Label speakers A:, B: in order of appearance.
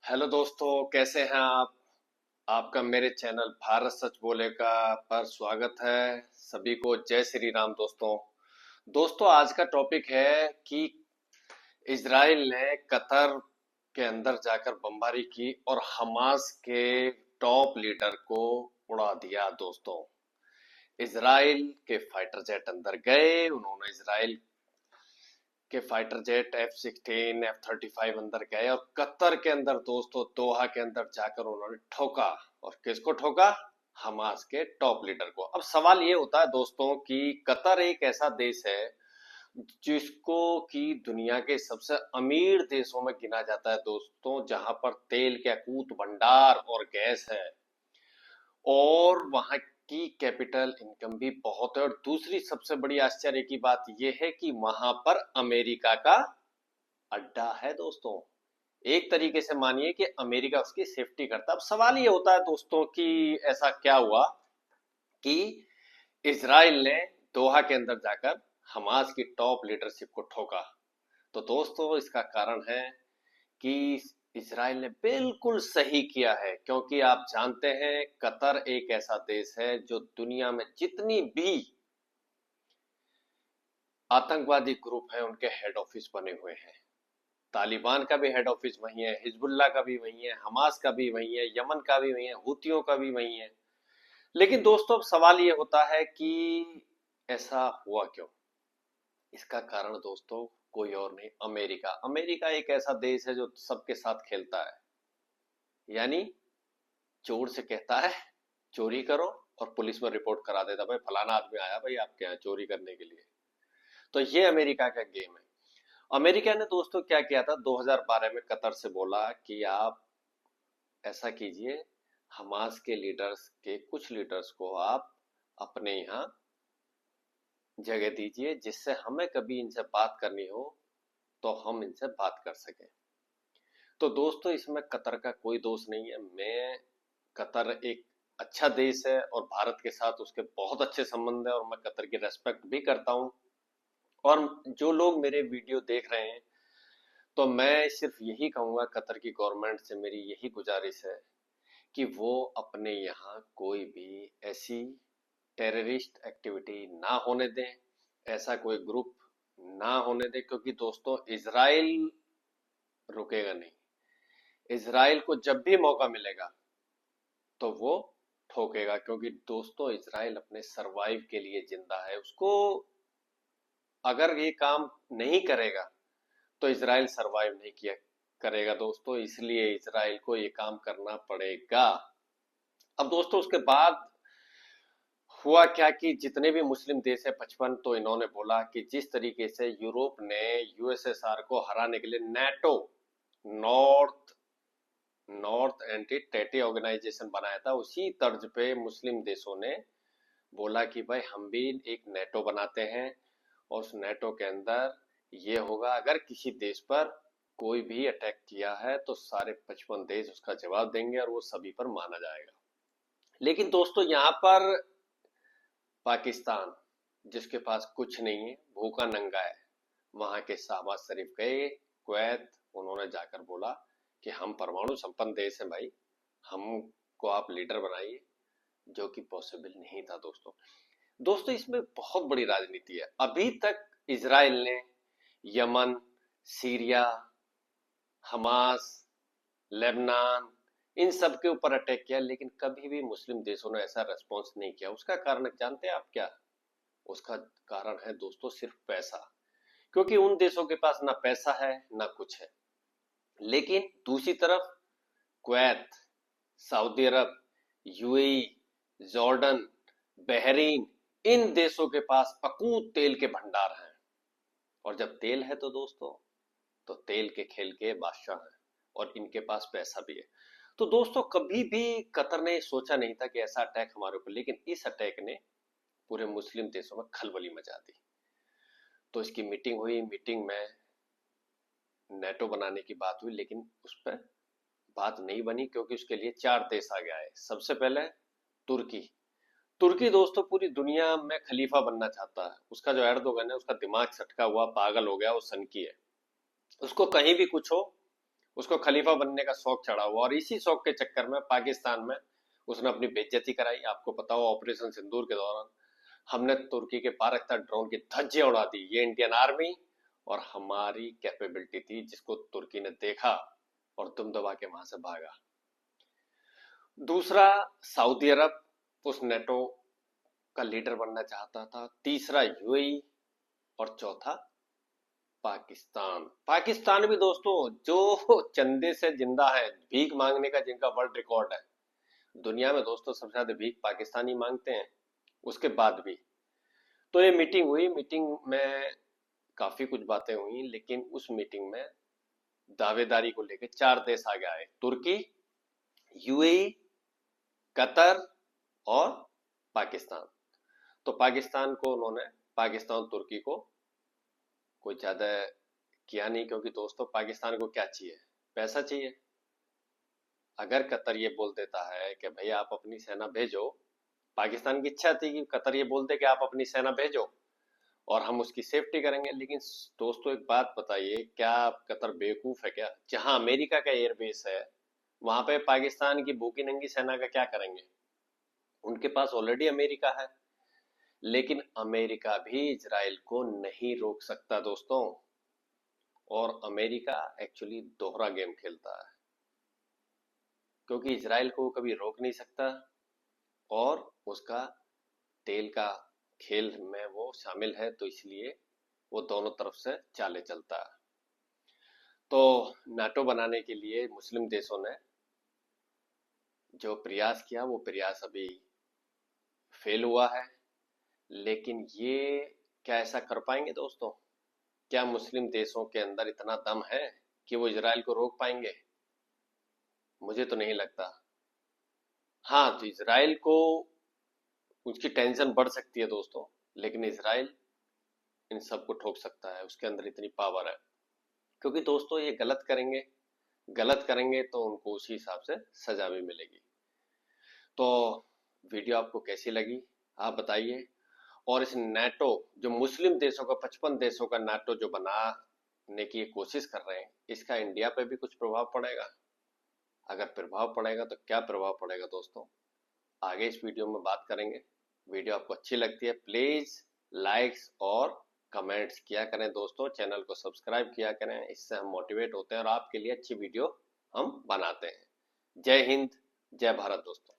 A: Hello दोस्तों, कैसे हैं आप। आपका मेरे चैनल भारत सच बोलेगा पर स्वागत है। सभी को जय श्री राम। दोस्तों आज का टॉपिक है कि इजराइल ने कतर के अंदर जाकर बमबारी की और हमास के टॉप लीडर को उड़ा दिया। दोस्तों इजराइल के फाइटर जेट अंदर गए, उन्होंने इजराइल के फाइटर जेट F-16 F-35 अंदर गए और कतर के अंदर दोस्तों दोहा के अंदर जाकर उन्होंने ठोका। और किसको ठोका? हमास के टॉप लीडर को। अब सवाल ये होता है दोस्तों कि कतर एक ऐसा देश है जिसको कि दुनिया के सबसे अमीर देशों में गिना जाता है दोस्तों, जहां पर तेल के अकूत भंडार और गैस है और वहां की कैपिटल इनकम भी बहुत है। और दूसरी सबसे बड़ी आश्चर्य की बात यह है कि वहां पर अमेरिका का अड्डा है दोस्तों। एक तरीके से मानिए कि अमेरिका उसकी सेफ्टी करता है। अब सवाल ये होता है दोस्तों कि ऐसा क्या हुआ कि इजराइल ने दोहा के अंदर जाकर हमास की टॉप लीडरशिप को ठोका। तो दोस्तों इसका कारण है कि इजराइल ने बिल्कुल सही किया है, क्योंकि आप जानते हैं कतर एक ऐसा देश है जो दुनिया में जितनी भी आतंकवादी ग्रुप है उनके हेड ऑफिस बने हुए हैं। तालिबान का भी हेड ऑफिस वही है, हिजबुल्लाह का भी वही है, हमास का भी वही है, यमन का भी वही है, हुतियों का भी वही है। लेकिन दोस्तों अब सवाल ये होता है कि ऐसा हुआ क्यों। इसका कारण दोस्तों कोई और नहीं, अमेरिका। अमेरिका एक ऐसा देश है जो सबके साथ खेलता है, यानी चोर से कहता है चोरी करो और पुलिस में रिपोर्ट करा देता, भाई फलाना आदमी आया भाई आपके यहाँ चोरी करने के लिए। तो ये अमेरिका का गेम है। अमेरिका ने दोस्तों क्या किया था, 2012 में कतर से बोला कि आप ऐसा कीजिए, हमास के लीडर्स के कुछ लीडर्स को आप अपने यहाँ जगह दीजिए, जिससे हमें कभी इनसे बात करनी हो तो हम इनसे बात कर सकें। तो दोस्तों इसमें कतर का कोई दोष नहीं है। कतर एक अच्छा देश है और भारत के साथ उसके बहुत अच्छे संबंध है और मैं कतर की रेस्पेक्ट भी करता हूं। और जो लोग मेरे वीडियो देख रहे हैं, तो मैं सिर्फ यही कहूंगा, कतर की गवर्नमेंट से मेरी यही गुजारिश है कि वो अपने यहाँ कोई भी ऐसी टेररिस्ट एक्टिविटी ना होने दें, ऐसा कोई ग्रुप ना होने दें, क्योंकि दोस्तों इजराइल रुकेगा नहीं। इजराइल को जब भी मौका मिलेगा तो वो ठोकेगा, क्योंकि दोस्तों इजराइल अपने सरवाइव के लिए जिंदा है। उसको अगर ये काम नहीं करेगा तो इजराइल सरवाइव नहीं किया करेगा दोस्तों, इसलिए इजराइल को ये काम करना पड़ेगा। अब दोस्तों उसके बाद हुआ क्या कि जितने भी मुस्लिम देश है 55, तो इन्होंने बोला कि जिस तरीके से यूरोप ने यूएसएसआर को हराने के लिए NATO, north north anti टेटी organisation बनाया था, उसी तर्ज पे मुस्लिम देशों ने बोला कि भाई हम भी एक नेटो बनाते हैं और उस नेटो के अंदर ये होगा, अगर किसी देश पर कोई भी अटैक किया है तो सारे 55 देश उसका जवाब देंगे और वो सभी पर माना जाएगा। लेकिन दोस्तों यहाँ पर पाकिस्तान, जिसके पास कुछ नहीं है, भूखा नंगा है, वहां के शहबाज शरीफ गए कुवैत, उन्होंने जाकर बोला कि हम परमाणु संपन्न देश हैं भाई, हमको आप लीडर बनाइए, जो कि पॉसिबल नहीं था दोस्तों। दोस्तों इसमें बहुत बड़ी राजनीति है। अभी तक इजराइल ने यमन, सीरिया, हमास, लेबनान, इन सब के ऊपर अटैक किया, लेकिन कभी भी मुस्लिम देशों ने ऐसा रेस्पॉन्स नहीं किया। उसका कारण जानते हैं आप क्या? उसका कारण है दोस्तों सिर्फ पैसा, क्योंकि उन देशों के पास ना पैसा है ना कुछ है। लेकिन दूसरी तरफ कुवैत, सऊदी अरब, यूएई, जॉर्डन, बहरीन, इन देशों के पास अकूत तेल के भंडार हैं। और जब तेल है तो दोस्तों, तो तेल के खेल के बादशाह हैं और इनके पास पैसा भी है। तो दोस्तों कभी भी कतर ने सोचा नहीं था कि ऐसा अटैक हमारे ऊपर, लेकिन इस अटैक ने पूरे मुस्लिम देशों में खलबली मचा दी। तो इसकी मीटिंग हुई, मीटिंग में नेटो बनाने की बात हुई, लेकिन उस पर बात नहीं बनी, क्योंकि उसके लिए 4 देश आगे आए। सबसे पहले तुर्की। तुर्की दोस्तों पूरी दुनिया में खलीफा बनना चाहता है। उसका जो एर्दोगन है, उसका दिमाग सटका हुआ, पागल हो गया, वो सनकी है। उसको कहीं भी कुछ हो, उसको खलीफा बनने का शौक चढ़ा हुआ, और इसी शौक के चक्कर में पाकिस्तान में उसने अपनी बेइज्जती कराई। आपको पता हो ऑपरेशन सिंदूर के दौरान हमने तुर्की के बाराक्तार ड्रोन की धज्जियां उड़ा दी। ये इंडियन आर्मी और हमारी कैपेबिलिटी थी, जिसको तुर्की ने देखा और दुम दबा के वहां से भागा। दूसरा, सऊदी अरब उस नेटो का लीडर बनना चाहता था। तीसरा यूएई, और चौथा पाकिस्तान। पाकिस्तान भी दोस्तों जो चंदे से जिंदा है, भीख मांगने का जिनका वर्ल्ड रिकॉर्ड है दुनिया में दोस्तों, सबसे ज्यादा भीख पाकिस्तानी मांगते हैं। उसके बाद भी तो ये मीटिंग हुई, मीटिंग में काफी कुछ बातें हुई, लेकिन उस मीटिंग में दावेदारी को लेकर 4 देश आगे आए: तुर्की, यूएई, कतर और पाकिस्तान। तो पाकिस्तान को उन्होंने, पाकिस्तान तुर्की को कोई ज्यादा किया नहीं, क्योंकि दोस्तों पाकिस्तान को क्या चाहिए? पैसा चाहिए। अगर कतर ये बोल देता है कि भाई आप अपनी सेना भेजो, पाकिस्तान की इच्छा थी कि कतर ये बोलते कि आप अपनी सेना भेजो और हम उसकी सेफ्टी करेंगे। लेकिन दोस्तों एक बात बताइए, क्या कतर बेवकूफ है क्या? जहां अमेरिका का एयरबेस है वहां पे पाकिस्तान की भूखी नंगी सेना का क्या करेंगे? उनके पास ऑलरेडी अमेरिका है। लेकिन अमेरिका भी इजराइल को नहीं रोक सकता दोस्तों, और अमेरिका एक्चुअली दोहरा गेम खेलता है, क्योंकि इजराइल को कभी रोक नहीं सकता और उसका तेल का खेल में वो शामिल है, तो इसलिए वो दोनों तरफ से चाले चलता है। तो नाटो बनाने के लिए मुस्लिम देशों ने जो प्रयास किया, वो प्रयास अभी फेल हुआ है। लेकिन ये क्या ऐसा कर पाएंगे दोस्तों? क्या मुस्लिम देशों के अंदर इतना दम है कि वो इजराइल को रोक पाएंगे? मुझे तो नहीं लगता। हाँ, तो इजराइल को उसकी टेंशन बढ़ सकती है दोस्तों, लेकिन इजराइल इन सबको ठोक सकता है, उसके अंदर इतनी पावर है। क्योंकि दोस्तों ये गलत करेंगे, गलत करेंगे तो उनको उसी हिसाब से सजा भी मिलेगी। तो वीडियो आपको कैसी लगी आप बताइए। और इस नाटो, जो मुस्लिम देशों का 55 देशों का नाटो जो बनाने की कोशिश कर रहे हैं, इसका इंडिया पे भी कुछ प्रभाव पड़ेगा? अगर प्रभाव पड़ेगा तो क्या प्रभाव पड़ेगा दोस्तों, आगे इस वीडियो में बात करेंगे। वीडियो आपको अच्छी लगती है प्लीज लाइक्स और कमेंट्स किया करें दोस्तों, चैनल को सब्सक्राइब किया करें, इससे हम मोटिवेट होते हैं और आपके लिए अच्छी वीडियो हम बनाते हैं। जय हिंद, जय भारत दोस्तों।